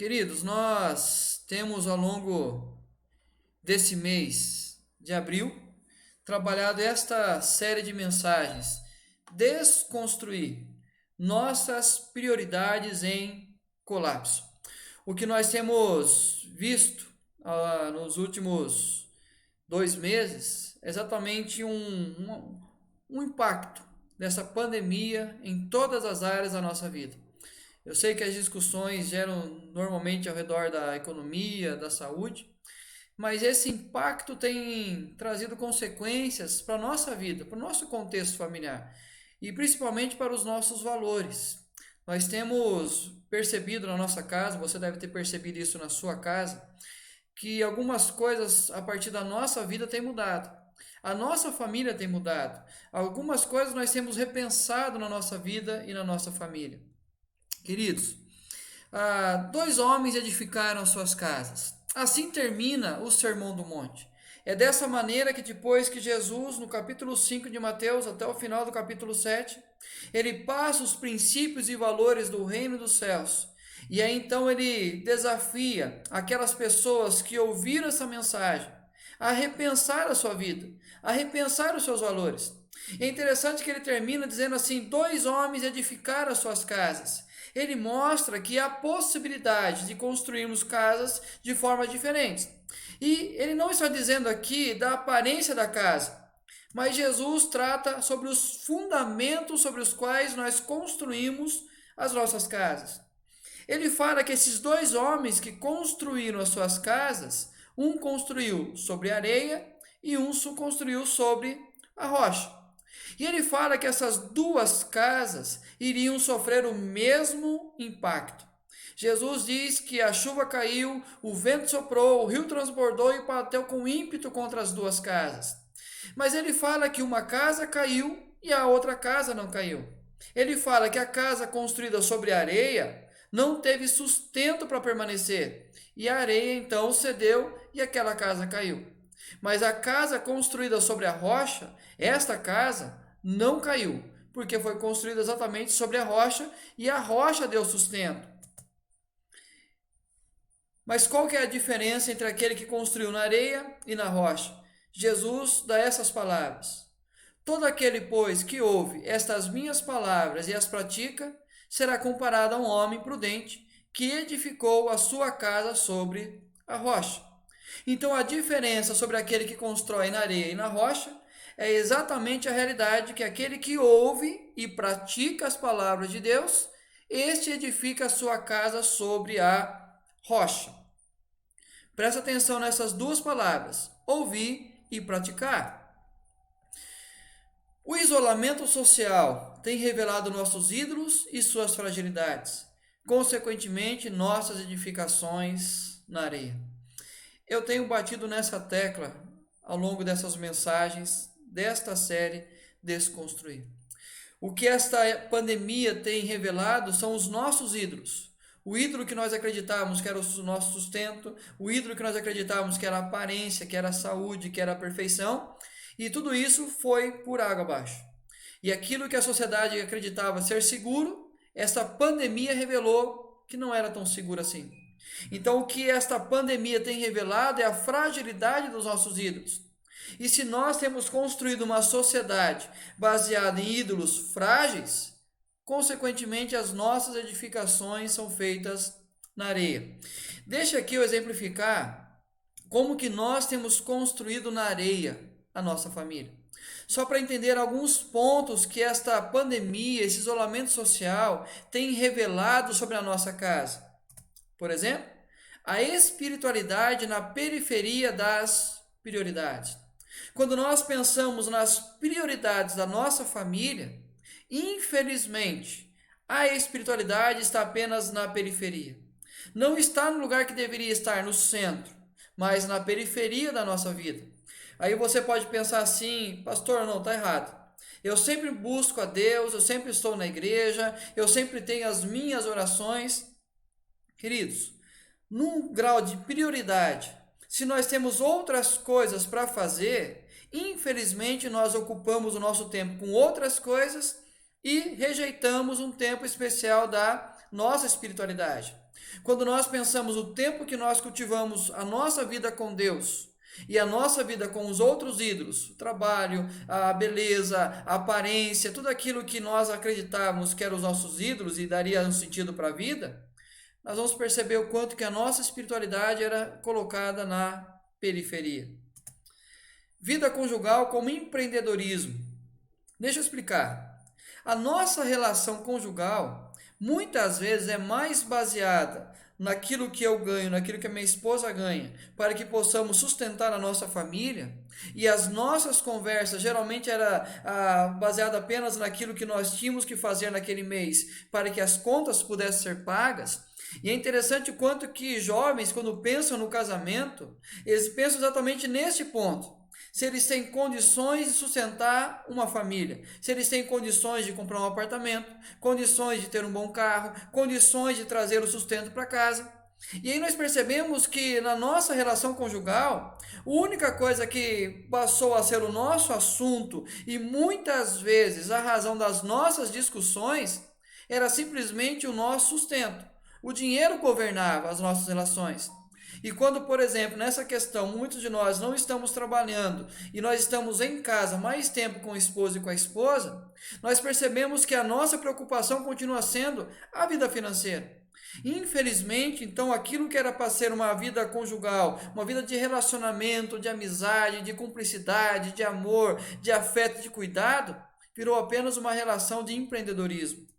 Queridos, nós temos ao longo desse mês de abril trabalhado esta série de mensagens, desconstruir nossas prioridades em colapso. O que nós temos visto nos últimos 2 meses é exatamente um impacto dessa pandemia em todas as áreas da nossa vida. Eu sei que as discussões geram normalmente ao redor da economia, da saúde, mas esse impacto tem trazido consequências para a nossa vida, para o nosso contexto familiar e principalmente para os nossos valores. Nós temos percebido na nossa casa, você deve ter percebido isso na sua casa, que algumas coisas a partir da nossa vida têm mudado. A nossa família tem mudado. Algumas coisas nós temos repensado na nossa vida e na nossa família. Queridos, dois homens edificaram suas casas. Assim termina o Sermão do Monte. É dessa maneira que depois que Jesus, no capítulo 5 de Mateus, até o final do capítulo 7, ele passa os princípios e valores do reino dos céus. E aí então ele desafia aquelas pessoas que ouviram essa mensagem a repensar a sua vida, a repensar os seus valores. É interessante que ele termina dizendo assim: dois homens edificaram as suas casas. Ele mostra que há possibilidade de construirmos casas de formas diferentes. E ele não está dizendo aqui da aparência da casa, mas Jesus trata sobre os fundamentos sobre os quais nós construímos as nossas casas. Ele fala que esses dois homens que construíram as suas casas, um construiu sobre areia e um construiu sobre a rocha. E ele fala que essas duas casas iriam sofrer o mesmo impacto. Jesus diz que a chuva caiu, o vento soprou, o rio transbordou e bateu com ímpeto contra as duas casas. Mas ele fala que uma casa caiu e a outra casa não caiu. Ele fala que a casa construída sobre areia não teve sustento para permanecer. E a areia então cedeu e aquela casa caiu. Mas a casa construída sobre a rocha, esta casa não caiu, porque foi construída exatamente sobre a rocha e a rocha deu sustento. Mas qual que é a diferença entre aquele que construiu na areia e na rocha? Jesus dá essas palavras: todo aquele, pois, que ouve estas minhas palavras e as pratica, será comparado a um homem prudente que edificou a sua casa sobre a rocha. Então a diferença sobre aquele que constrói na areia e na rocha é exatamente a realidade que aquele que ouve e pratica as palavras de Deus, este edifica a sua casa sobre a rocha. Presta atenção nessas duas palavras: ouvir e praticar. O isolamento social tem revelado nossos ídolos e suas fragilidades, consequentemente, nossas edificações na areia. Eu tenho batido nessa tecla ao longo dessas mensagens, desta série Desconstruir. O que esta pandemia tem revelado são os nossos ídolos. O ídolo que nós acreditávamos que era o nosso sustento, o ídolo que nós acreditávamos que era a aparência, que era a saúde, que era a perfeição, e tudo isso foi por água abaixo. E aquilo que a sociedade acreditava ser seguro, essa pandemia revelou que não era tão seguro assim. Então, o que esta pandemia tem revelado é a fragilidade dos nossos ídolos. E se nós temos construído uma sociedade baseada em ídolos frágeis, consequentemente as nossas edificações são feitas na areia. Deixa aqui eu exemplificar como que nós temos construído na areia a nossa família. Só para entender alguns pontos que esta pandemia, esse isolamento social tem revelado sobre a nossa casa. Por exemplo, a espiritualidade na periferia das prioridades. Quando nós pensamos nas prioridades da nossa família, infelizmente, a espiritualidade está apenas na periferia. Não está no lugar que deveria estar, no centro, mas na periferia da nossa vida. Aí você pode pensar assim: pastor, não, está errado. Eu sempre busco a Deus, eu sempre estou na igreja, eu sempre tenho as minhas orações. Queridos, num grau de prioridade, se nós temos outras coisas para fazer, infelizmente nós ocupamos o nosso tempo com outras coisas e rejeitamos um tempo especial da nossa espiritualidade. Quando nós pensamos o tempo que nós cultivamos a nossa vida com Deus e a nossa vida com os outros ídolos, o trabalho, a beleza, a aparência, tudo aquilo que nós acreditávamos que eram os nossos ídolos e daria um sentido para a vida, nós vamos perceber o quanto que a nossa espiritualidade era colocada na periferia. Vida conjugal como empreendedorismo. Deixa eu explicar. A nossa relação conjugal muitas vezes é mais baseada naquilo que eu ganho, naquilo que a minha esposa ganha, para que possamos sustentar a nossa família, e as nossas conversas geralmente era baseada apenas naquilo que nós tínhamos que fazer naquele mês, para que as contas pudessem ser pagas. E é interessante o quanto que jovens, quando pensam no casamento, eles pensam exatamente nesse ponto. Se eles têm condições de sustentar uma família, se eles têm condições de comprar um apartamento, condições de ter um bom carro, condições de trazer o sustento para casa. E aí nós percebemos que na nossa relação conjugal, a única coisa que passou a ser o nosso assunto e muitas vezes a razão das nossas discussões era simplesmente o nosso sustento. O dinheiro governava as nossas relações. E quando, por exemplo, nessa questão, muitos de nós não estamos trabalhando e nós estamos em casa mais tempo com o esposo e com a esposa, nós percebemos que a nossa preocupação continua sendo a vida financeira. Infelizmente, então, aquilo que era para ser uma vida conjugal, uma vida de relacionamento, de amizade, de cumplicidade, de amor, de afeto, de cuidado, virou apenas uma relação de empreendedorismo.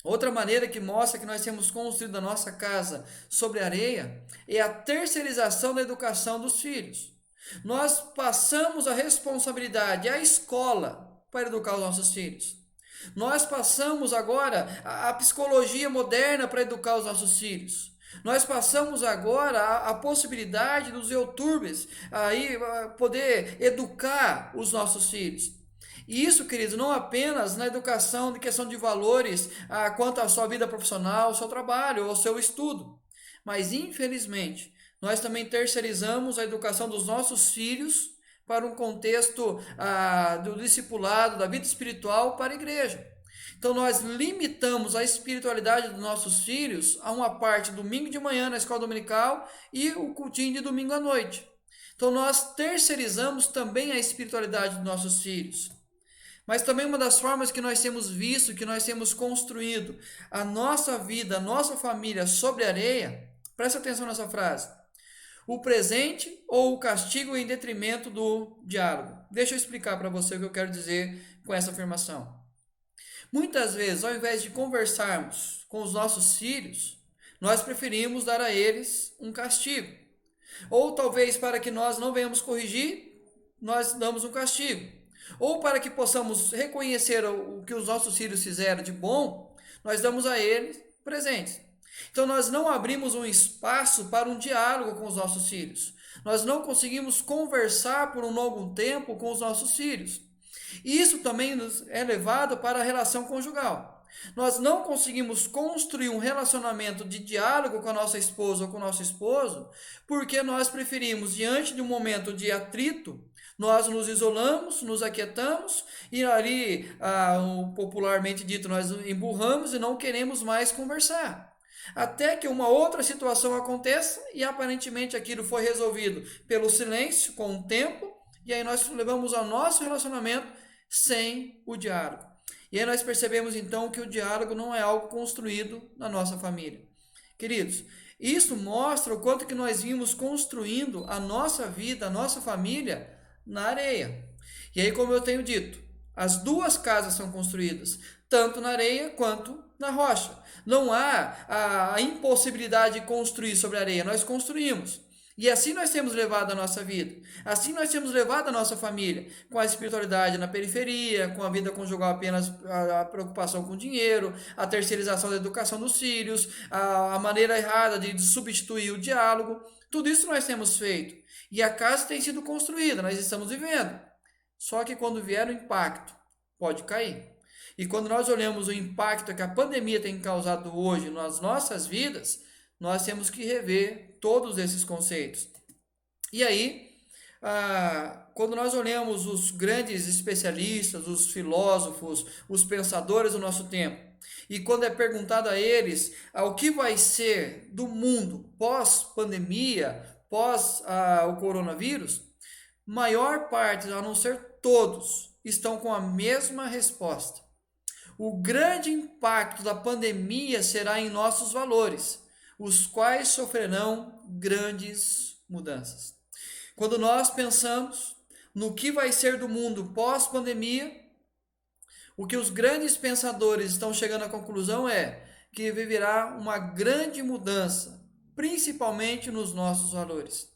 Outra maneira que mostra que nós temos construído a nossa casa sobre areia é a terceirização da educação dos filhos. Nós passamos a responsabilidade à escola para educar os nossos filhos. Nós passamos agora a psicologia moderna para educar os nossos filhos. Nós passamos agora a possibilidade dos YouTubers aí poder educar os nossos filhos. E isso, queridos, não apenas na educação de questão de valores quanto à sua vida profissional, ao seu trabalho, ao seu estudo. Mas, infelizmente, nós também terceirizamos a educação dos nossos filhos para um contexto do discipulado, da vida espiritual para a igreja. Então, nós limitamos a espiritualidade dos nossos filhos a uma parte domingo de manhã na escola dominical e o cultinho de domingo à noite. Então, nós terceirizamos também a espiritualidade dos nossos filhos. Mas também uma das formas que nós temos visto, que nós temos construído a nossa vida, a nossa família sobre areia, presta atenção nessa frase, o presente ou o castigo em detrimento do diálogo. Deixa eu explicar para você o que eu quero dizer com essa afirmação. Muitas vezes, ao invés de conversarmos com os nossos filhos, nós preferimos dar a eles um castigo. Ou talvez para que nós não venhamos corrigir, nós damos um castigo. Ou para que possamos reconhecer o que os nossos filhos fizeram de bom, nós damos a eles presentes. Então nós não abrimos um espaço para um diálogo com os nossos filhos. Nós não conseguimos conversar por um longo tempo com os nossos filhos. E isso também nos é levado para a relação conjugal. Nós não conseguimos construir um relacionamento de diálogo com a nossa esposa ou com o nosso esposo, porque nós preferimos, diante de um momento de atrito, nós nos isolamos, nos aquietamos e ali, popularmente dito, nós emburramos e não queremos mais conversar. Até que uma outra situação aconteça e aparentemente aquilo foi resolvido pelo silêncio, com o tempo, e aí nós levamos ao nosso relacionamento sem o diálogo. E aí nós percebemos então que o diálogo não é algo construído na nossa família. Queridos, isso mostra o quanto que nós vimos construindo a nossa vida, a nossa família na areia. E aí, como eu tenho dito, as duas casas são construídas, tanto na areia quanto na rocha. Não há a impossibilidade de construir sobre a areia, nós construímos. E assim nós temos levado a nossa vida. Assim nós temos levado a nossa família, com a espiritualidade na periferia, com a vida conjugal apenas a preocupação com o dinheiro, a terceirização da educação dos filhos, a maneira errada de substituir o diálogo. Tudo isso nós temos feito. E a casa tem sido construída, nós estamos vivendo. Só que quando vier o impacto, pode cair. E quando nós olhamos o impacto que a pandemia tem causado hoje nas nossas vidas, nós temos que rever todos esses conceitos. E aí, quando nós olhamos os grandes especialistas, os filósofos, os pensadores do nosso tempo, e quando é perguntado a eles o que vai ser do mundo pós-pandemia, pós o coronavírus, maior parte, a não ser todos, estão com a mesma resposta. O grande impacto da pandemia será em nossos valores, os quais sofrerão grandes mudanças. Quando nós pensamos no que vai ser do mundo pós-pandemia, o que os grandes pensadores estão chegando à conclusão é que viverá uma grande mudança, principalmente nos nossos valores.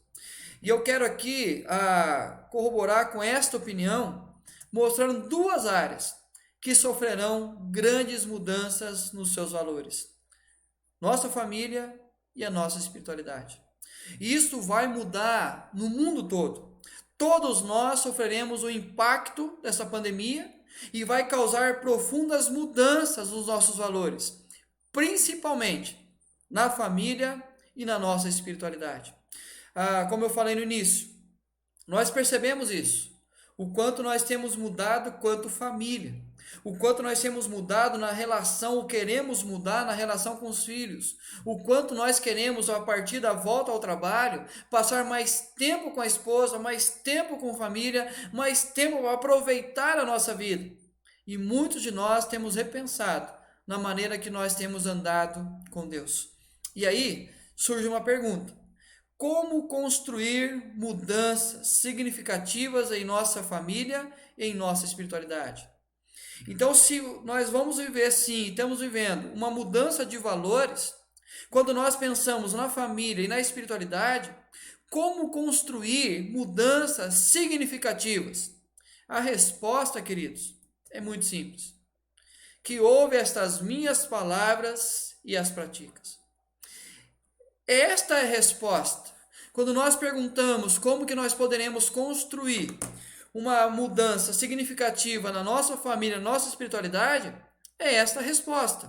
E eu quero aqui corroborar com esta opinião, mostrando duas áreas que sofrerão grandes mudanças nos seus valores: nossa família e a nossa espiritualidade. E isso vai mudar no mundo todo. Todos nós sofreremos o impacto dessa pandemia e vai causar profundas mudanças nos nossos valores, principalmente na família e na nossa espiritualidade. Como eu falei no início, nós percebemos isso, o quanto nós temos mudado quanto família, o quanto nós temos mudado na relação, ou queremos mudar na relação com os filhos, o quanto nós queremos, a partir da volta ao trabalho, passar mais tempo com a esposa, mais tempo com a família, mais tempo para aproveitar a nossa vida. E muitos de nós temos repensado na maneira que nós temos andado com Deus. E aí surge uma pergunta: como construir mudanças significativas em nossa família e em nossa espiritualidade? Então, se nós vamos viver sim, estamos vivendo uma mudança de valores, quando nós pensamos na família e na espiritualidade, como construir mudanças significativas? A resposta, queridos, é muito simples: que ouve estas minhas palavras e as praticas. Esta é a resposta. Quando nós perguntamos como que nós poderemos construir uma mudança significativa na nossa família, na nossa espiritualidade, é esta a resposta: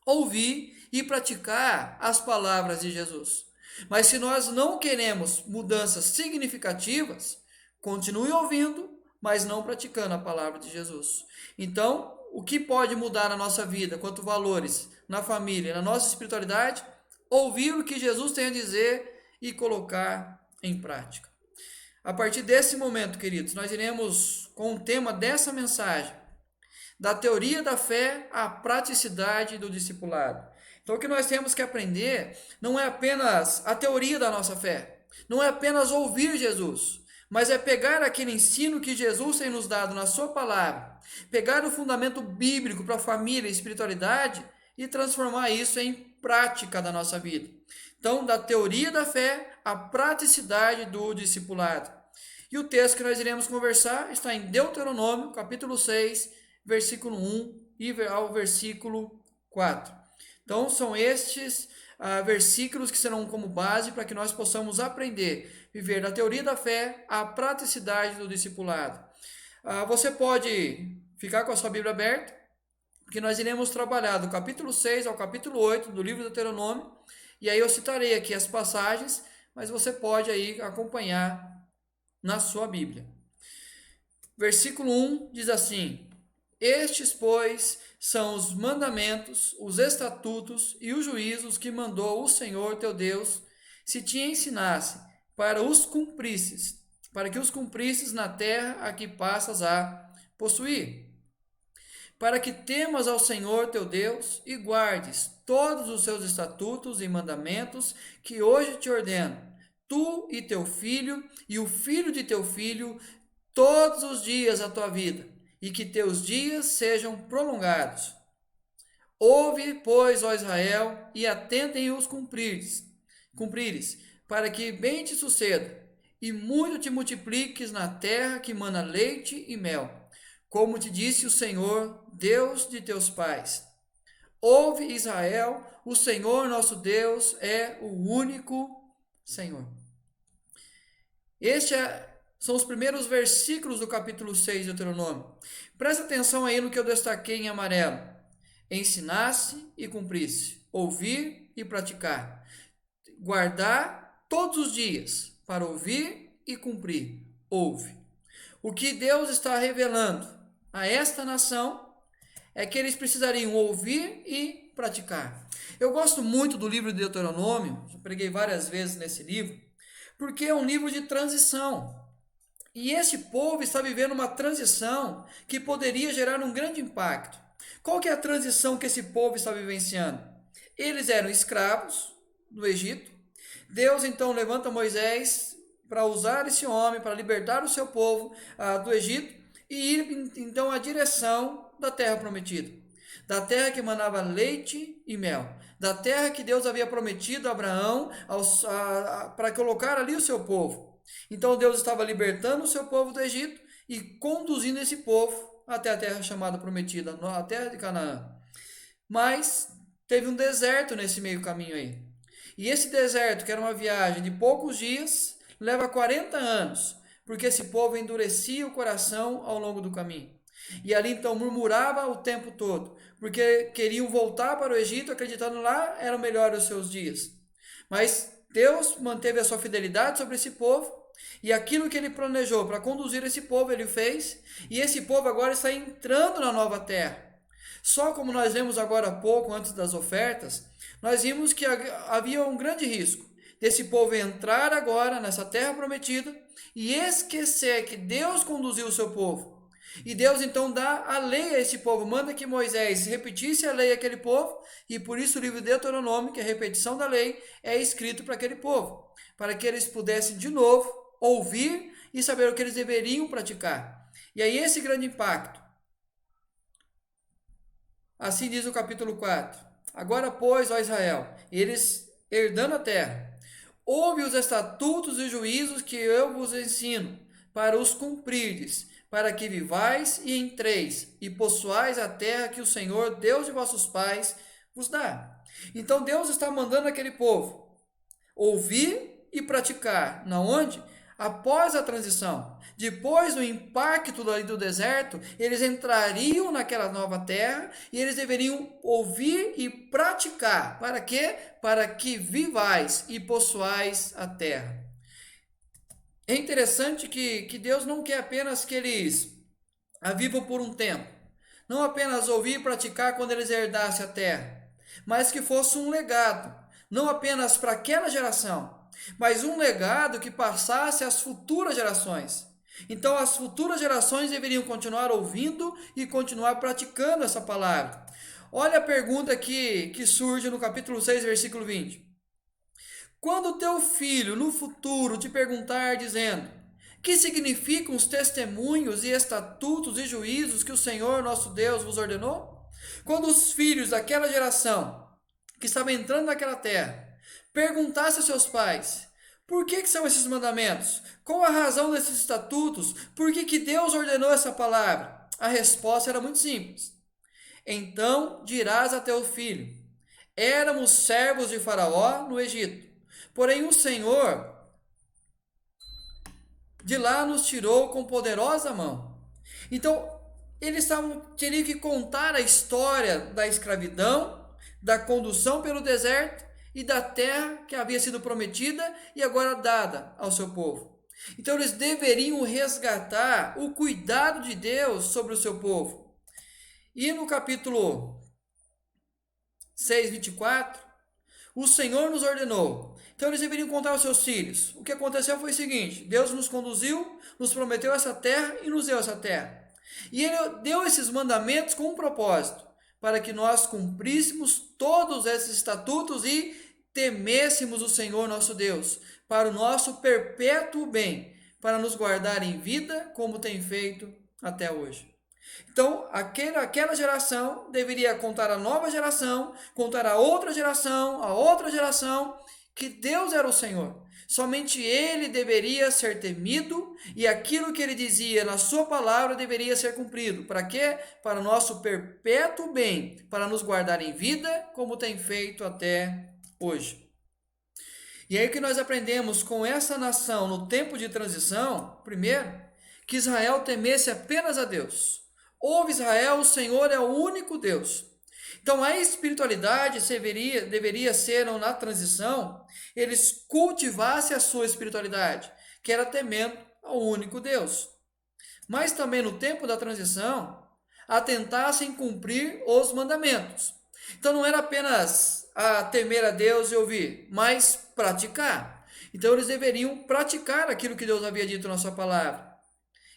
ouvir e praticar as palavras de Jesus. Mas se nós não queremos mudanças significativas, continue ouvindo, mas não praticando a palavra de Jesus. Então, o que pode mudar na nossa vida quanto valores, na família, na nossa espiritualidade? Ouvir o que Jesus tem a dizer e colocar em prática. A partir desse momento, queridos, nós iremos com o tema dessa mensagem, da teoria da fé à praticidade do discipulado. Então, o que nós temos que aprender não é apenas a teoria da nossa fé, não é apenas ouvir Jesus, mas é pegar aquele ensino que Jesus tem nos dado na sua palavra, pegar o fundamento bíblico para a família e espiritualidade e transformar isso em prática da nossa vida. Então, da teoria da fé à praticidade do discipulado. E o texto que nós iremos conversar está em Deuteronômio, capítulo 6, versículo 1 e ao versículo 4. Então, são estes versículos que serão como base para que nós possamos aprender, viver da teoria da fé à praticidade do discipulado. Você pode ficar com a sua Bíblia aberta, porque nós iremos trabalhar do capítulo 6 ao capítulo 8 do livro do Deuteronômio, e aí eu citarei aqui as passagens, mas você pode aí acompanhar na sua Bíblia. Versículo 1 diz assim: estes, pois, são os mandamentos, os estatutos e os juízos que mandou o Senhor teu Deus, se te ensinasse, para que os cumprisses na terra a que passas a possuir. Para que temas ao Senhor teu Deus e guardes todos os seus estatutos e mandamentos que hoje te ordeno, tu e teu filho e o filho de teu filho, todos os dias da tua vida, e que teus dias sejam prolongados. Ouve, pois, ó Israel, e atenta em os cumprires, para que bem te suceda, e muito te multipliques na terra que mana leite e mel, como te disse o Senhor, Deus de teus pais. Ouve, Israel, o Senhor nosso Deus é o único Senhor. Estes são os primeiros versículos do capítulo 6 de Deuteronômio. Presta atenção aí no que eu destaquei em amarelo: ensinasse e cumprisse, ouvir e praticar, guardar todos os dias, para ouvir e cumprir. Ouve. O que Deus está revelando a esta nação é que eles precisariam ouvir e praticar. Eu gosto muito do livro de Deuteronômio, já preguei várias vezes nesse livro, porque é um livro de transição. E esse povo está vivendo uma transição que poderia gerar um grande impacto. Qual que é a transição que esse povo está vivenciando? Eles eram escravos no Egito. Deus então levanta Moisés para usar esse homem, para libertar o seu povo do Egito e ir então à direção da terra prometida. Da terra que manava leite e mel. Da terra que Deus havia prometido a Abraão para colocar ali o seu povo. Então Deus estava libertando o seu povo do Egito e conduzindo esse povo até a terra chamada prometida, a terra de Canaã. Mas teve um deserto nesse meio caminho aí. E esse deserto, que era uma viagem de poucos dias, leva 40 anos, porque esse povo endurecia o coração ao longo do caminho. E ali então murmurava o tempo todo, porque queriam voltar para o Egito, acreditando lá eram melhores os seus dias. Mas Deus manteve a sua fidelidade sobre esse povo, e aquilo que ele planejou para conduzir esse povo, ele fez, e esse povo agora está entrando na nova terra. Só como nós vemos agora há pouco, antes das ofertas, nós vimos que havia um grande risco desse povo entrar agora nessa terra prometida e esquecer que Deus conduziu o seu povo. E Deus então dá a lei a esse povo, manda que Moisés repetisse a lei àquele povo, e por isso o livro de Deuteronômio, que é a repetição da lei, é escrito para aquele povo, para que eles pudessem de novo ouvir e saber o que eles deveriam praticar. E aí esse grande impacto. Assim diz o capítulo 4. Agora, pois, ó Israel, eles herdando a terra, ouve os estatutos e juízos que eu vos ensino, para os cumprirdes, para que vivais e entreis, e possuais a terra que o Senhor, Deus de vossos pais, vos dá. Então Deus está mandando aquele povo ouvir e praticar. Na onde? Após a transição. Depois do impacto do deserto, eles entrariam naquela nova terra e eles deveriam ouvir e praticar. Para quê? Para que vivais e possuais a terra. É interessante que Deus não quer apenas que eles a vivam por um tempo. Não apenas ouvir e praticar quando eles herdassem a terra, mas que fosse um legado. Não apenas para aquela geração, mas um legado que passasse às futuras gerações. Então as futuras gerações deveriam continuar ouvindo e continuar praticando essa palavra. Olha a pergunta que surge no capítulo 6, versículo 20. Quando o teu filho no futuro te perguntar dizendo: que significam os testemunhos e estatutos e juízos que o Senhor nosso Deus vos ordenou? Quando os filhos daquela geração que estava entrando naquela terra perguntassem a seus pais: por que são esses mandamentos? Qual a razão desses estatutos? Por que Deus ordenou essa palavra? A resposta era muito simples. Então dirás a teu filho: éramos servos de Faraó no Egito. Porém, o Senhor de lá nos tirou com poderosa mão. Então, eles teriam que contar a história da escravidão, da condução pelo deserto e da terra que havia sido prometida e agora dada ao seu povo. Então, eles deveriam resgatar o cuidado de Deus sobre o seu povo. E no capítulo 6, 24, o Senhor nos ordenou. Então eles deveriam contar aos seus filhos. O que aconteceu foi o seguinte: Deus nos conduziu, nos prometeu essa terra e nos deu essa terra. E Ele deu esses mandamentos com um propósito, para que nós cumpríssemos todos esses estatutos e temêssemos o Senhor nosso Deus, para o nosso perpétuo bem, para nos guardar em vida, como tem feito até hoje. Então, aquela geração deveria contar a nova geração, contar a outra geração, que Deus era o Senhor. Somente Ele deveria ser temido e aquilo que Ele dizia na sua palavra deveria ser cumprido. Para quê? Para o nosso perpétuo bem, para nos guardar em vida, como tem feito até hoje. E aí o que nós aprendemos com essa nação no tempo de transição, primeiro, que Israel temesse apenas a Deus. Ouve Israel, o Senhor é o único Deus. Então a espiritualidade deveria ser, na transição, eles cultivassem a sua espiritualidade. que era temendo ao único Deus. Mas também no tempo da transição, atentassem cumprir os mandamentos. Então não era apenas a temer a Deus e ouvir, mas praticar. Então eles deveriam praticar aquilo que Deus havia dito na sua palavra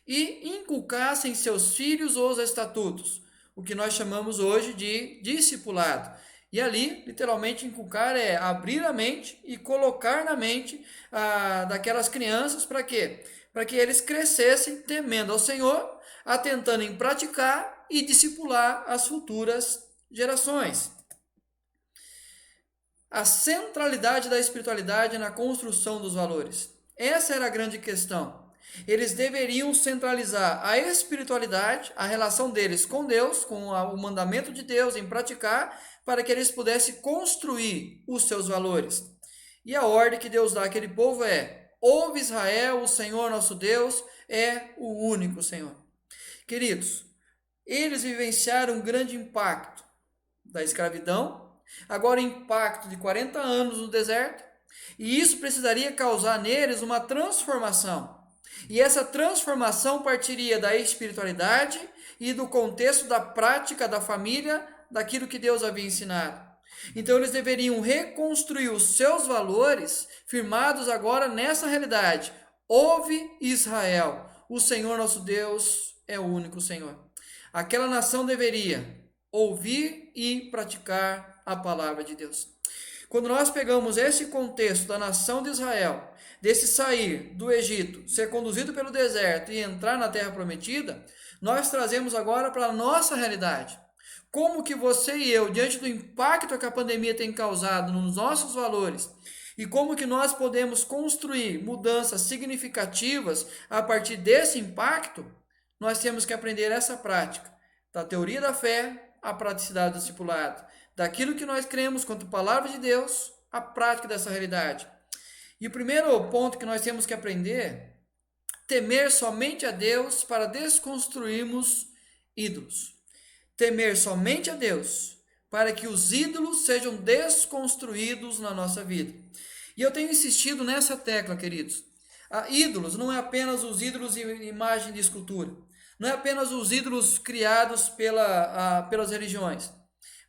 e inculcassem em seus filhos os estatutos, o que nós chamamos hoje de discipulado. E ali, literalmente, inculcar é abrir a mente e colocar na mente daquelas crianças para quê? Para que eles crescessem temendo ao Senhor, atentando em praticar e discipular as futuras gerações. A centralidade da espiritualidade na construção dos valores. Essa era a grande questão. Eles deveriam centralizar a espiritualidade, a relação deles com Deus, com o mandamento de Deus em praticar, para que eles pudessem construir os seus valores. E a ordem que Deus dá àquele povo é: ouve Israel, o Senhor nosso Deus é o único Senhor. Queridos, eles vivenciaram um grande impacto da escravidão, agora impacto de 40 anos no deserto, e isso precisaria causar neles uma transformação. E essa transformação partiria da espiritualidade e do contexto da prática da família, daquilo que Deus havia ensinado. Então eles deveriam reconstruir os seus valores, firmados agora nessa realidade. Ouve Israel, o Senhor nosso Deus é o único Senhor. Aquela nação deveria ouvir e praticar a palavra de Deus. Quando nós pegamos esse contexto da nação de Israel, desse sair do Egito, ser conduzido pelo deserto e entrar na terra prometida, nós trazemos agora para a nossa realidade. Como que você e eu, diante do impacto que a pandemia tem causado nos nossos valores, e como que nós podemos construir mudanças significativas a partir desse impacto, nós temos que aprender essa prática, da teoria da fé à praticidade do discipulado, daquilo que nós cremos quanto palavra de Deus, a prática dessa realidade. E o primeiro ponto que nós temos que aprender, temer somente a Deus para desconstruirmos ídolos. Temer somente a Deus para que os ídolos sejam desconstruídos na nossa vida. E eu tenho insistido nessa tecla, queridos. Ídolos não é apenas os ídolos de imagem de escultura, não é apenas os ídolos criados pelas religiões,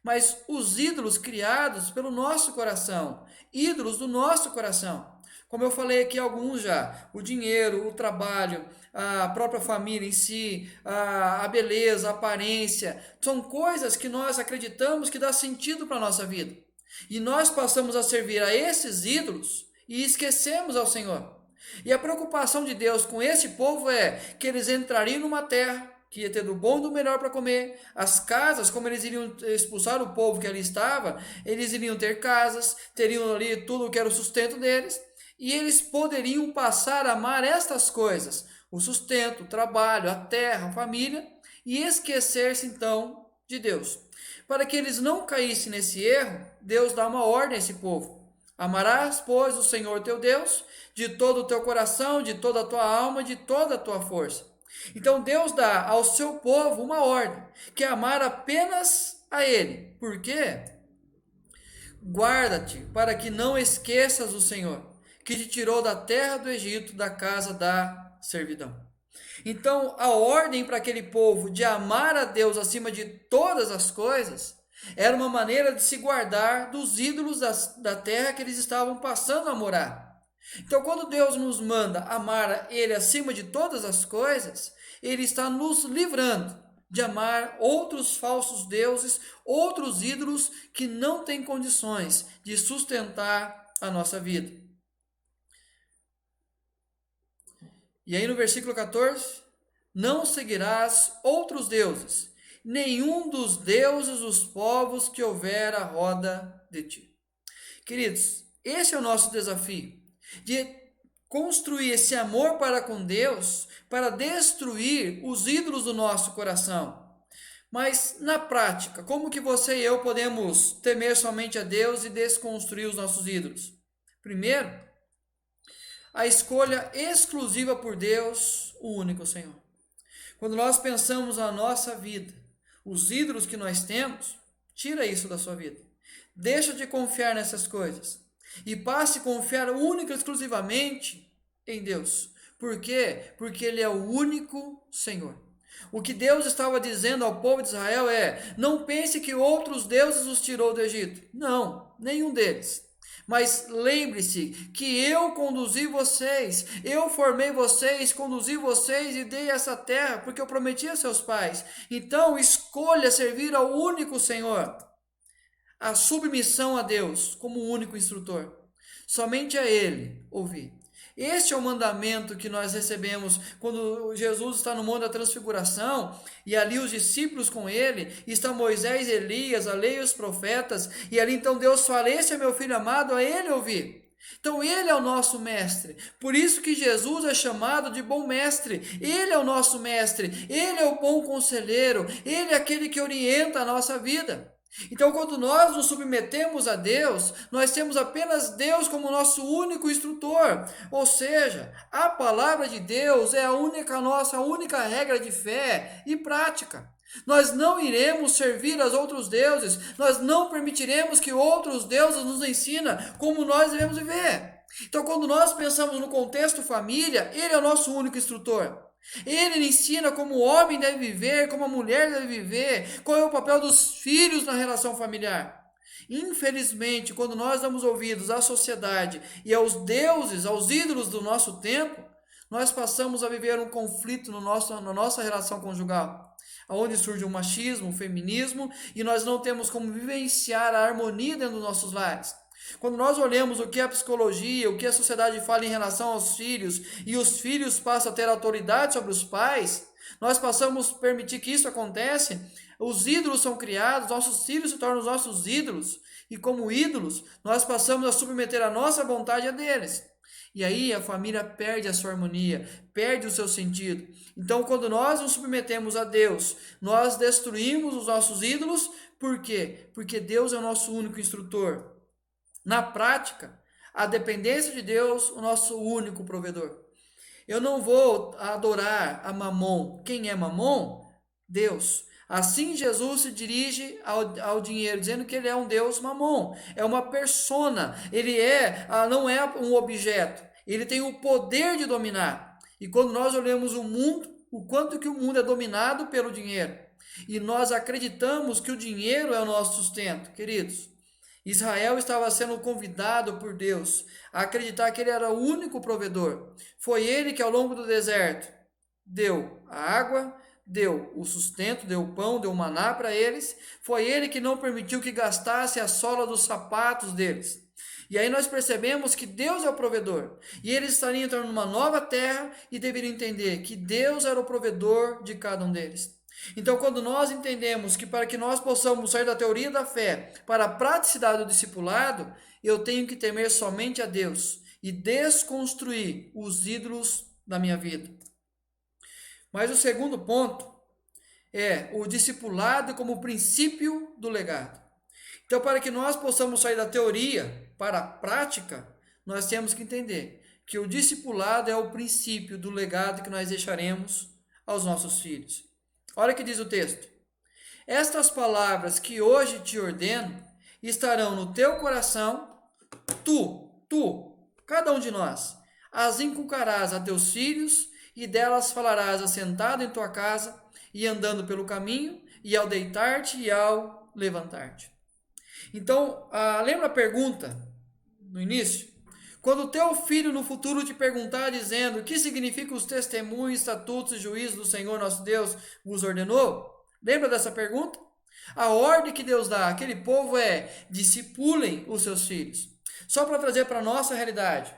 mas os ídolos criados pelo nosso coração, ídolos do nosso coração. Como eu falei aqui alguns já, o dinheiro, o trabalho, a própria família em si, a beleza, a aparência, são coisas que nós acreditamos que dá sentido para a nossa vida. E nós passamos a servir a esses ídolos e esquecemos ao Senhor. E a preocupação de Deus com esse povo é que eles entrariam numa terra que ia ter do bom e do melhor para comer, as casas, como eles iriam expulsar o povo que ali estava, eles iriam ter casas, teriam ali tudo que era o sustento deles, e eles poderiam passar a amar estas coisas, o sustento, o trabalho, a terra, a família, e esquecer-se então de Deus. Para que eles não caíssem nesse erro, Deus dá uma ordem a esse povo: amarás, pois, o Senhor teu Deus de todo o teu coração, de toda a tua alma, de toda a tua força. Então Deus dá ao seu povo uma ordem, que é amar apenas a Ele. Por quê? Guarda-te para que não esqueças o Senhor, que te tirou da terra do Egito, da casa da servidão. Então, a ordem para aquele povo de amar a Deus acima de todas as coisas era uma maneira de se guardar dos ídolos da terra que eles estavam passando a morar. Então, quando Deus nos manda amar Ele acima de todas as coisas, Ele está nos livrando de amar outros falsos deuses, outros ídolos que não têm condições de sustentar a nossa vida. E aí no versículo 14, não seguirás outros deuses, nenhum dos deuses dos povos que houver à roda de ti. Queridos, esse é o nosso desafio, de construir esse amor para com Deus, para destruir os ídolos do nosso coração. Mas na prática, como que você e eu podemos temer somente a Deus e desconstruir os nossos ídolos? Primeiro, a escolha exclusiva por Deus, o único Senhor. Quando nós pensamos na nossa vida, os ídolos que nós temos, tira isso da sua vida. Deixa de confiar nessas coisas e passe a confiar única e exclusivamente em Deus. Por quê? Porque Ele é o único Senhor. O que Deus estava dizendo ao povo de Israel é: não pense que outros deuses os tirou do Egito. Não, nenhum deles. Mas lembre-se que eu conduzi vocês, eu formei vocês, conduzi vocês e dei essa terra, porque eu prometi a seus pais. Então escolha servir ao único Senhor. A submissão a Deus como o único instrutor. Somente a Ele ouvir. Este é o mandamento que nós recebemos quando Jesus está no Monte da Transfiguração e ali os discípulos com ele, está Moisés, Elias, a lei e os profetas, e ali então Deus fala: esse é meu filho amado, a ele ouvir. Então ele é o nosso mestre, por isso que Jesus é chamado de bom mestre. Ele é o nosso mestre, ele é o bom conselheiro, ele é aquele que orienta a nossa vida. Então, quando nós nos submetemos a Deus, nós temos apenas Deus como nosso único instrutor. Ou seja, a palavra de Deus é a nossa única regra de fé e prática. Nós não iremos servir aos outros deuses, nós não permitiremos que outros deuses nos ensinem como nós devemos viver. Então, quando nós pensamos no contexto família, ele é o nosso único instrutor. Ele ensina como o homem deve viver, como a mulher deve viver, qual é o papel dos filhos na relação familiar. Infelizmente, quando nós damos ouvidos à sociedade e aos deuses, aos ídolos do nosso tempo, nós passamos a viver um conflito na nossa relação conjugal, onde surge o machismo, o feminismo, e nós não temos como vivenciar a harmonia dentro dos nossos lares. Quando nós olhamos o que a psicologia, o que a sociedade fala em relação aos filhos, e os filhos passam a ter autoridade sobre os pais, nós passamos a permitir que isso aconteça, os ídolos são criados, nossos filhos se tornam os nossos ídolos, e como ídolos, nós passamos a submeter a nossa vontade a deles. E aí a família perde a sua harmonia, perde o seu sentido. Então, quando nós nos submetemos a Deus, nós destruímos os nossos ídolos. Por quê? Porque Deus é o nosso único instrutor. Na prática, a dependência de Deus, o nosso único provedor. Eu não vou adorar a Mamon. Quem é Mamon? Deus. Assim Jesus se dirige ao dinheiro, dizendo que ele é um Deus Mamon. É uma persona. Ele não é um objeto. Ele tem o poder de dominar. E quando nós olhamos o mundo, o quanto que o mundo é dominado pelo dinheiro. E nós acreditamos que o dinheiro é o nosso sustento, queridos. Israel estava sendo convidado por Deus a acreditar que ele era o único provedor. Foi ele que ao longo do deserto deu a água, deu o sustento, deu o pão, deu o maná para eles. Foi ele que não permitiu que gastasse a sola dos sapatos deles. E aí nós percebemos que Deus é o provedor. E eles estariam entrando numa nova terra e deveriam entender que Deus era o provedor de cada um deles. Então, quando nós entendemos que para que nós possamos sair da teoria da fé para a praticidade do discipulado, eu tenho que temer somente a Deus e desconstruir os ídolos da minha vida. Mas o segundo ponto é o discipulado como princípio do legado. Então, para que nós possamos sair da teoria para a prática, nós temos que entender que o discipulado é o princípio do legado que nós deixaremos aos nossos filhos. Olha o que diz o texto. Estas palavras que hoje te ordeno estarão no teu coração, cada um de nós, as inculcarás a teus filhos e delas falarás assentado em tua casa e andando pelo caminho e ao deitar-te e ao levantar-te. Então, lembra a pergunta no início? Quando o teu filho no futuro te perguntar dizendo o que significam os testemunhos, estatutos e juízos do Senhor nosso Deus vos ordenou, lembra dessa pergunta? A ordem que Deus dá àquele povo é: discipulem os seus filhos. Só para trazer para a nossa realidade,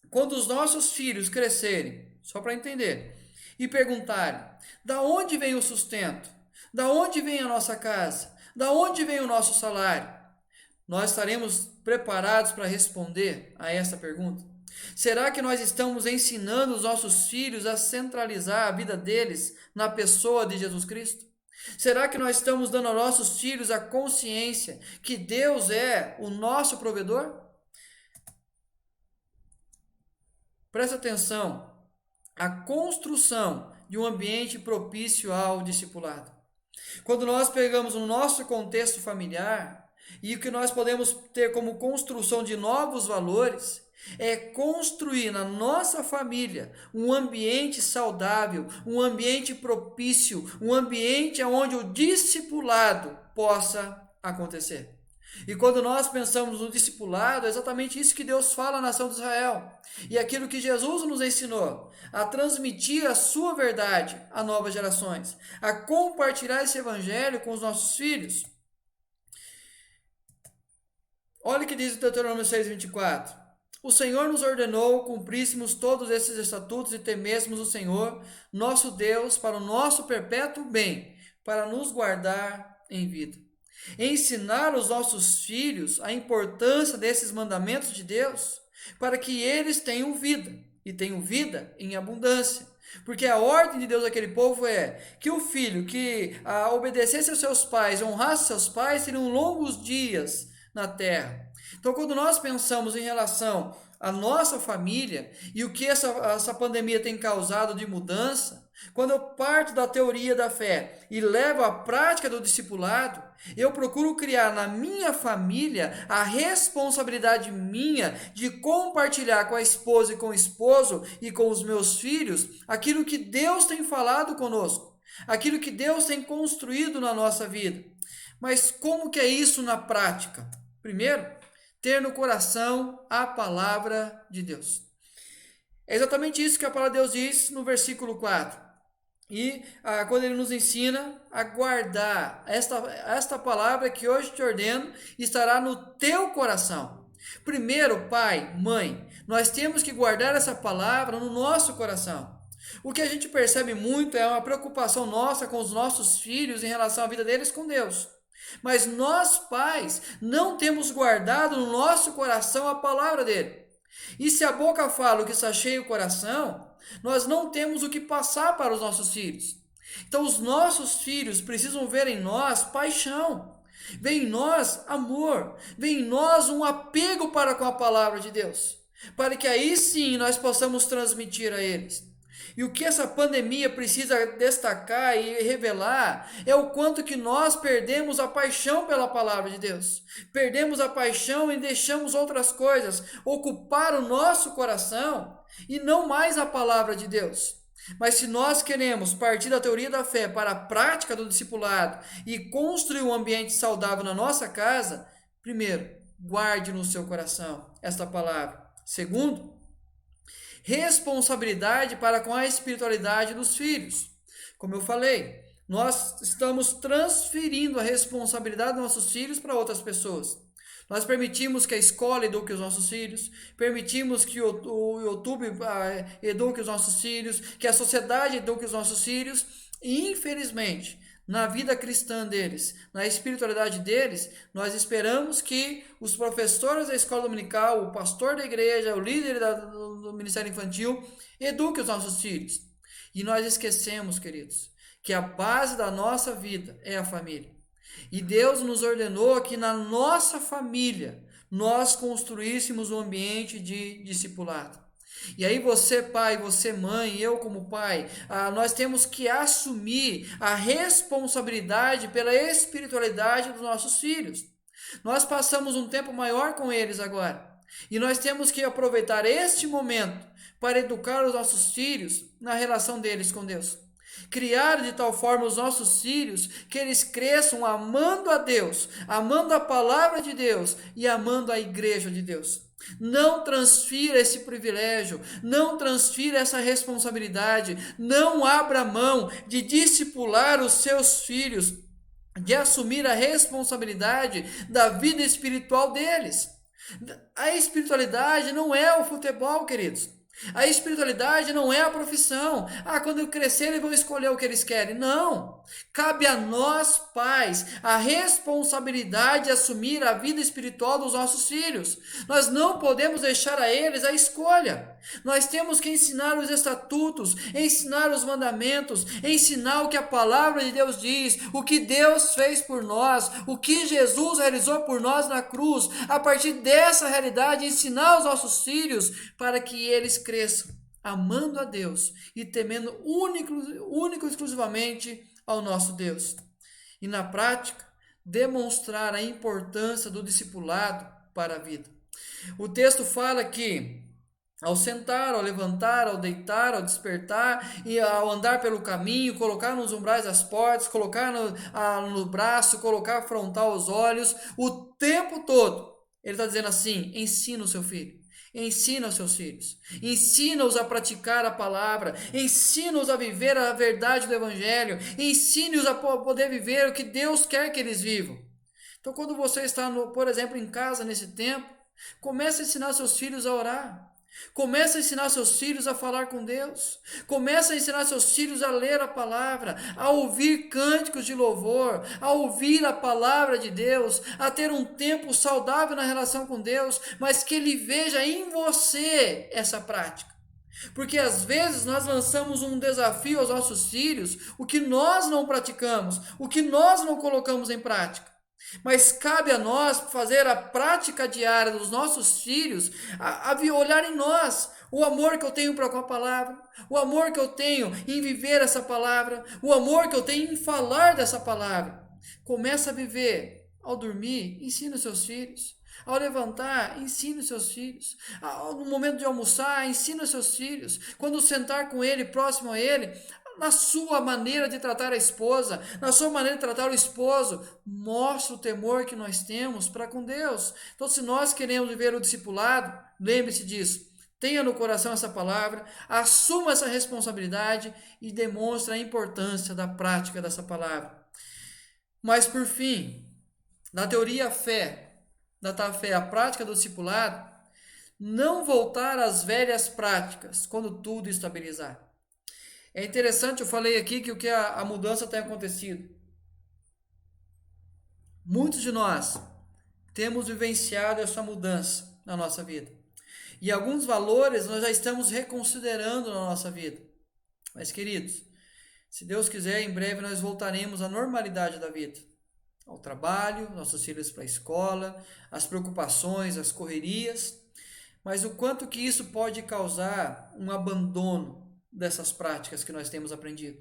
quando os nossos filhos crescerem, só para entender, e perguntarem: da onde vem o sustento? Da onde vem a nossa casa? Da onde vem o nosso salário? Nós estaremos preparados para responder a essa pergunta? Será que nós estamos ensinando os nossos filhos a centralizar a vida deles na pessoa de Jesus Cristo? Será que nós estamos dando aos nossos filhos a consciência que Deus é o nosso provedor? Presta atenção, a construção de um ambiente propício ao discipulado. Quando nós pegamos o nosso contexto familiar, E o que nós podemos ter como construção de novos valores é construir na nossa família um ambiente saudável, um ambiente propício, um ambiente onde o discipulado possa acontecer. E quando nós pensamos no discipulado, é exatamente isso que Deus fala à nação de Israel. E aquilo que Jesus nos ensinou, a transmitir a sua verdade a novas gerações, a compartilhar esse evangelho com os nossos filhos. Olha o que diz o Deuteronômio 6:24. O Senhor nos ordenou cumpríssemos todos esses estatutos e temêssemos o Senhor, nosso Deus, para o nosso perpétuo bem, para nos guardar em vida. Ensinar os nossos filhos a importância desses mandamentos de Deus, para que eles tenham vida, e tenham vida em abundância. Porque a ordem de Deus àquele povo é que o filho que obedecesse aos seus pais, honrasse seus pais, teriam longos dias na terra. Então, quando nós pensamos em relação à nossa família e o que essa pandemia tem causado de mudança, quando eu parto da teoria da fé e levo à prática do discipulado, eu procuro criar na minha família a responsabilidade minha de compartilhar com a esposa e com o esposo e com os meus filhos aquilo que Deus tem falado conosco, aquilo que Deus tem construído na nossa vida. Mas como que é isso na prática? Primeiro, ter no coração a palavra de Deus. É exatamente isso que a palavra de Deus diz no versículo 4. E quando ele nos ensina a guardar esta palavra que hoje te ordeno, estará no teu coração. Primeiro, pai, mãe, nós temos que guardar essa palavra no nosso coração. O que a gente percebe muito é uma preocupação nossa com os nossos filhos em relação à vida deles com Deus. Mas nós, pais, não temos guardado no nosso coração a palavra dele. E se a boca fala o que está cheio o coração, nós não temos o que passar para os nossos filhos. Então, os nossos filhos precisam ver em nós paixão, ver em nós amor, ver em nós um apego para com a palavra de Deus, para que aí sim nós possamos transmitir a eles. E o que essa pandemia precisa destacar e revelar é o quanto que nós perdemos a paixão pela palavra de Deus. Perdemos a paixão e deixamos outras coisas ocupar o nosso coração e não mais a palavra de Deus. Mas se nós queremos partir da teoria da fé para a prática do discipulado e construir um ambiente saudável na nossa casa, primeiro, guarde no seu coração esta palavra. Segundo, responsabilidade para com a espiritualidade dos filhos. Como eu falei, nós estamos transferindo a responsabilidade dos nossos filhos para outras pessoas. Nós permitimos que a escola eduque os nossos filhos, permitimos que o YouTube eduque os nossos filhos, que a sociedade eduque os nossos filhos, e infelizmente, na vida cristã deles, na espiritualidade deles, nós esperamos que os professores da escola dominical, o pastor da igreja, o líder do ministério infantil, eduque os nossos filhos. E nós esquecemos, queridos, que a base da nossa vida é a família. E Deus nos ordenou que na nossa família nós construíssemos um ambiente de discipulado. E aí você pai, você mãe, eu como pai, nós temos que assumir a responsabilidade pela espiritualidade dos nossos filhos. Nós passamos um tempo maior com eles agora. E nós temos que aproveitar este momento para educar os nossos filhos na relação deles com Deus. Criar de tal forma os nossos filhos que eles cresçam amando a Deus, amando a palavra de Deus e amando a igreja de Deus. Não transfira esse privilégio, não transfira essa responsabilidade, não abra mão de discipular os seus filhos, de assumir a responsabilidade da vida espiritual deles. A espiritualidade não é o futebol, queridos. A espiritualidade não é a profissão. Quando eu crescer eles vão escolher o que eles querem. Não. Cabe a nós, pais, a responsabilidade de assumir a vida espiritual dos nossos filhos. Nós não podemos deixar a eles a escolha. Nós temos que ensinar os estatutos, ensinar os mandamentos, ensinar o que a palavra de Deus diz, o que Deus fez por nós, o que Jesus realizou por nós na cruz. A partir dessa realidade, ensinar os nossos filhos para que eles cresçam amando a Deus e temendo único e exclusivamente ao nosso Deus. E na prática, demonstrar a importância do discipulado para a vida. O texto fala que ao sentar, ao levantar, ao deitar, ao despertar, e ao andar pelo caminho, colocar nos umbrais das portas, colocar no braço, colocar frontal aos olhos, o tempo todo. Ele está dizendo assim: ensina o seu filho. Ensina os seus filhos, ensina-os a praticar a palavra, ensina-os a viver a verdade do Evangelho, ensine-os a poder viver o que Deus quer que eles vivam. Então, quando você está, por exemplo, em casa nesse tempo, comece a ensinar seus filhos a orar. Comece a ensinar seus filhos a falar com Deus. Comece a ensinar seus filhos a ler a palavra, a ouvir cânticos de louvor, a ouvir a palavra de Deus, a ter um tempo saudável na relação com Deus, mas que ele veja em você essa prática. Porque às vezes nós lançamos um desafio aos nossos filhos, o que nós não praticamos, o que nós não colocamos em prática. Mas cabe a nós fazer a prática diária dos nossos filhos, a olhar em nós o amor que eu tenho para com a palavra, o amor que eu tenho em viver essa palavra, o amor que eu tenho em falar dessa palavra. Começa a viver. Ao dormir, ensina os seus filhos. Ao levantar, ensina os seus filhos. No momento de almoçar, ensina os seus filhos. Quando sentar com ele, próximo a ele, na sua maneira de tratar a esposa, na sua maneira de tratar o esposo, mostra o temor que nós temos para com Deus. Então, se nós queremos viver o discipulado, lembre-se disso. Tenha no coração essa palavra, assuma essa responsabilidade e demonstre a importância da prática dessa palavra. Mas, por fim, na teoria da fé, a prática do discipulado, não voltar às velhas práticas quando tudo estabilizar. É interessante, eu falei aqui que o que a mudança tem acontecido. Muitos de nós temos vivenciado essa mudança na nossa vida. E alguns valores nós já estamos reconsiderando na nossa vida. Mas, queridos, se Deus quiser, em breve nós voltaremos à normalidade da vida. Ao trabalho, nossos filhos para a escola, as preocupações, as correrias. Mas o quanto que isso pode causar um abandono dessas práticas que nós temos aprendido.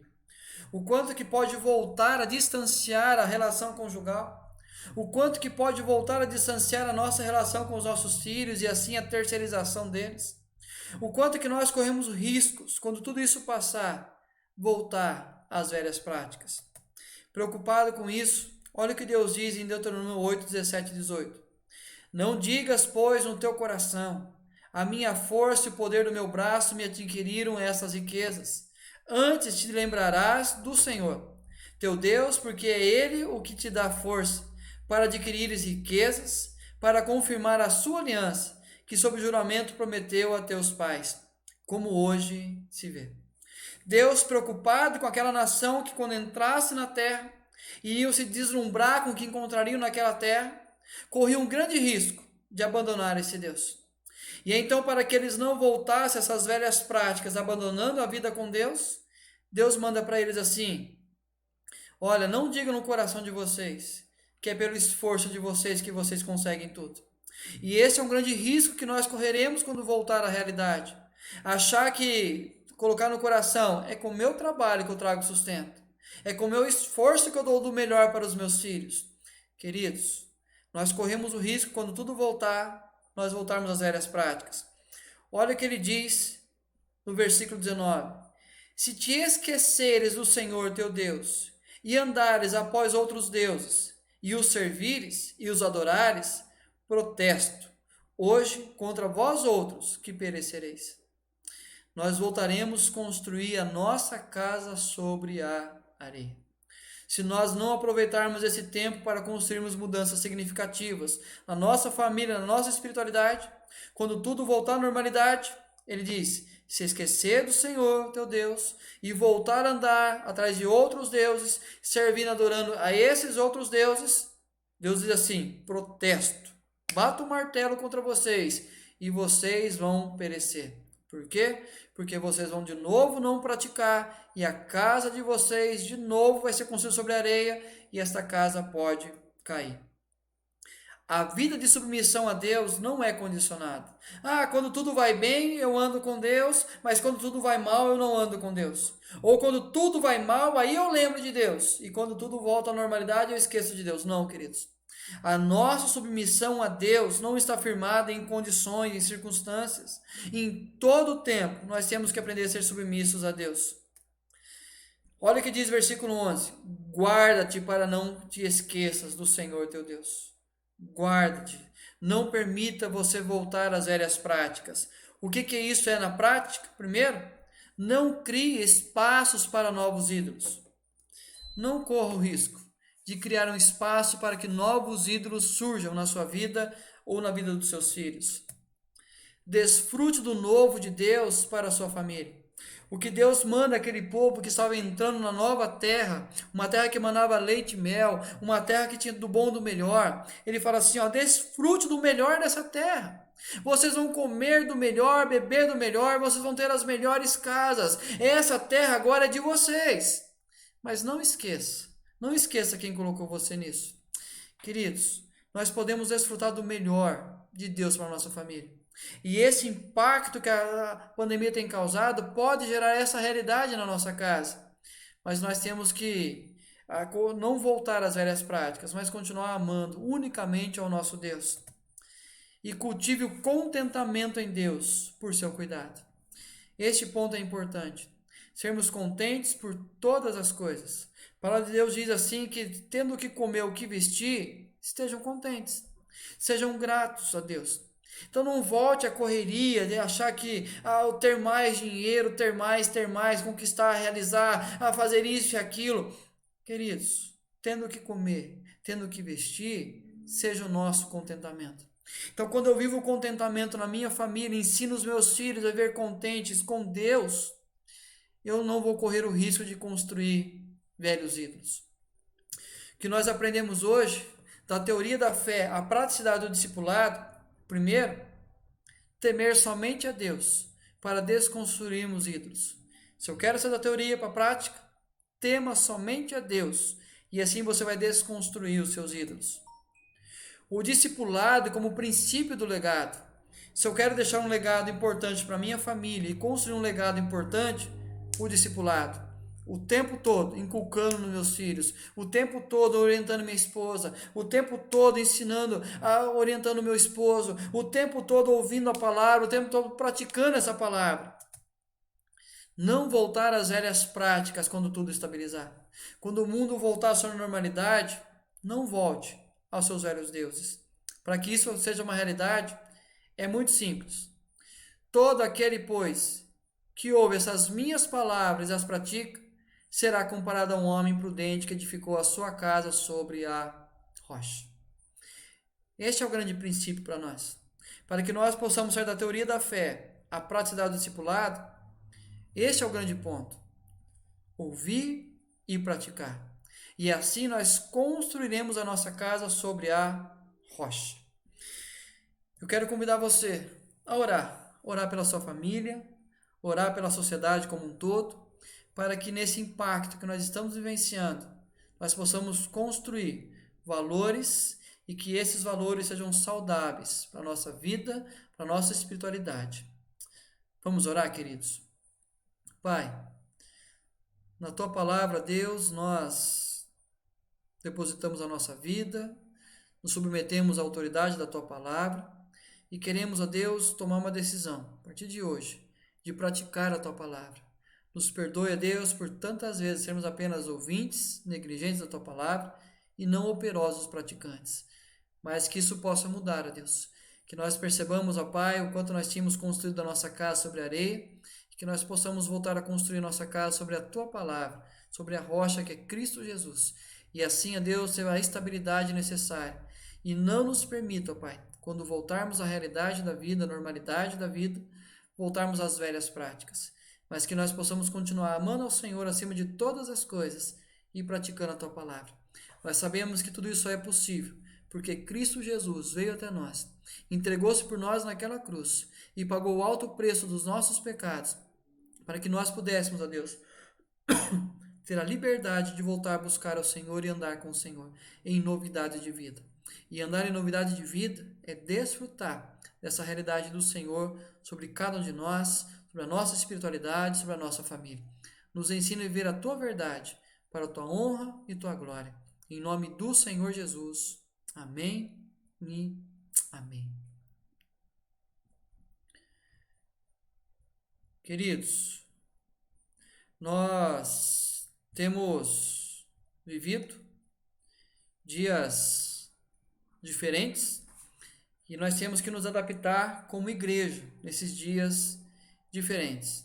O quanto que pode voltar a distanciar a relação conjugal. O quanto que pode voltar a distanciar a nossa relação com os nossos filhos e assim a terceirização deles. O quanto que nós corremos riscos, quando tudo isso passar, voltar às velhas práticas. Preocupado com isso, olha o que Deus diz em Deuteronômio 8, 17 e 18. Não digas, pois, no teu coração: a minha força e o poder do meu braço me adquiriram essas riquezas. Antes te lembrarás do Senhor, teu Deus, porque é Ele o que te dá força para adquirires riquezas, para confirmar a sua aliança, que sob juramento prometeu a teus pais, como hoje se vê. Deus, preocupado com aquela nação que, quando entrasse na terra, iriam se deslumbrar com o que encontrariam naquela terra, corria um grande risco de abandonar esse Deus. E então, para que eles não voltassem a essas velhas práticas, abandonando a vida com Deus, Deus manda para eles assim: olha, não digam no coração de vocês que é pelo esforço de vocês que vocês conseguem tudo. E esse é um grande risco que nós correremos quando voltar à realidade. Achar que colocar no coração é com o meu trabalho que eu trago sustento. É com o meu esforço que eu dou do melhor para os meus filhos. Queridos, nós corremos o risco, quando tudo voltar, nós voltarmos às velhas práticas. Olha o que ele diz no versículo 19. Se te esqueceres do Senhor teu Deus, e andares após outros deuses, e os servires e os adorares, protesto hoje contra vós outros que perecereis. Nós voltaremos a construir a nossa casa sobre a areia. Se nós não aproveitarmos esse tempo para construirmos mudanças significativas na nossa família, na nossa espiritualidade, quando tudo voltar à normalidade, ele diz: se esquecer do Senhor, teu Deus, e voltar a andar atrás de outros deuses, servindo, adorando a esses outros deuses, Deus diz assim: protesto, bato o martelo contra vocês e vocês vão perecer. Por quê? Porque vocês vão de novo não praticar e a casa de vocês de novo vai ser construída sobre a areia e esta casa pode cair. A vida de submissão a Deus não é condicionada. Ah, quando tudo vai bem, eu ando com Deus, mas quando tudo vai mal, eu não ando com Deus. Ou quando tudo vai mal, aí eu lembro de Deus. E quando tudo volta à normalidade, eu esqueço de Deus. Não, queridos. A nossa submissão a Deus não está firmada em condições, em circunstâncias. Em todo o tempo, nós temos que aprender a ser submissos a Deus. Olha o que diz versículo 11: guarda-te para não te esqueças do Senhor teu Deus. Guarda-te. Não permita você voltar às velhas práticas. O que isso é na prática? Primeiro, não crie espaços para novos ídolos. Não corra o risco de criar um espaço para que novos ídolos surjam na sua vida ou na vida dos seus filhos. Desfrute do novo de Deus para a sua família. O que Deus manda àquele povo que estava entrando na nova terra, uma terra que manava leite e mel, uma terra que tinha do bom e do melhor. Ele fala assim, ó, desfrute do melhor dessa terra. Vocês vão comer do melhor, beber do melhor, vocês vão ter as melhores casas. Essa terra agora é de vocês. Mas não esqueça quem colocou você nisso. Queridos, nós podemos desfrutar do melhor de Deus para a nossa família. E esse impacto que a pandemia tem causado pode gerar essa realidade na nossa casa. Mas nós temos que não voltar às velhas práticas, mas continuar amando unicamente ao nosso Deus. E cultive o contentamento em Deus por seu cuidado. Este ponto é importante. Sermos contentes por todas as coisas. A palavra de Deus diz assim que tendo o que comer, o que vestir, estejam contentes. Sejam gratos a Deus. Então não volte à correria de achar que ter mais dinheiro, ter mais, conquistar, realizar, fazer isso e aquilo. Queridos, tendo o que comer, tendo o que vestir, seja o nosso contentamento. Então quando eu vivo o contentamento na minha família, ensino os meus filhos a viver contentes com Deus, eu não vou correr o risco de construir velhos ídolos. O que nós aprendemos hoje, da teoria da fé à praticidade do discipulado, primeiro, temer somente a Deus para desconstruirmos ídolos. Se eu quero ser da teoria para a prática, tema somente a Deus e assim você vai desconstruir os seus ídolos. O discipulado como princípio do legado. Se eu quero deixar um legado importante para minha família e construir um legado importante, o discipulado. O tempo todo inculcando nos meus filhos, o tempo todo orientando minha esposa, o tempo todo ensinando, orientando meu esposo, o tempo todo ouvindo a palavra, o tempo todo praticando essa palavra. Não voltar às velhas práticas quando tudo estabilizar. Quando o mundo voltar à sua normalidade, não volte aos seus velhos deuses. Para que isso seja uma realidade, é muito simples. Todo aquele, pois, que ouve essas minhas palavras e as pratica, será comparado a um homem prudente que edificou a sua casa sobre a rocha. Este é o grande princípio para nós. Para que nós possamos sair da teoria da fé à praticidade do discipulado, este é o grande ponto. Ouvir e praticar. E assim nós construiremos a nossa casa sobre a rocha. Eu quero convidar você a orar. Orar pela sua família, orar pela sociedade como um todo, para que nesse impacto que nós estamos vivenciando, nós possamos construir valores e que esses valores sejam saudáveis para a nossa vida, para a nossa espiritualidade. Vamos orar, queridos? Pai, na Tua palavra, Deus, nós depositamos a nossa vida, nos submetemos à autoridade da Tua palavra e queremos, a Deus, tomar uma decisão, a partir de hoje, de praticar a Tua palavra. Nos perdoe, Deus, por tantas vezes sermos apenas ouvintes, negligentes da Tua palavra e não operosos praticantes. Mas que isso possa mudar, Deus. Que nós percebamos, ó Pai, o quanto nós tínhamos construído a nossa casa sobre a areia e que nós possamos voltar a construir nossa casa sobre a Tua palavra, sobre a rocha que é Cristo Jesus. E assim, ó Deus, ter a estabilidade necessária. E não nos permita, ó Pai, quando voltarmos à realidade da vida, à normalidade da vida, voltarmos às velhas práticas. Mas que nós possamos continuar amando ao Senhor acima de todas as coisas e praticando a Tua palavra. Nós sabemos que tudo isso é possível, porque Cristo Jesus veio até nós, entregou-se por nós naquela cruz e pagou o alto preço dos nossos pecados, para que nós pudéssemos, ó Deus, ter a liberdade de voltar a buscar ao Senhor e andar com o Senhor em novidade de vida. E andar em novidade de vida é desfrutar dessa realidade do Senhor sobre cada um de nós, sobre a nossa espiritualidade, sobre a nossa família. Nos ensina a viver a tua verdade para a tua honra e tua glória. Em nome do Senhor Jesus. Amém e amém. Queridos, nós temos vivido dias diferentes e nós temos que nos adaptar como igreja nesses dias diferentes.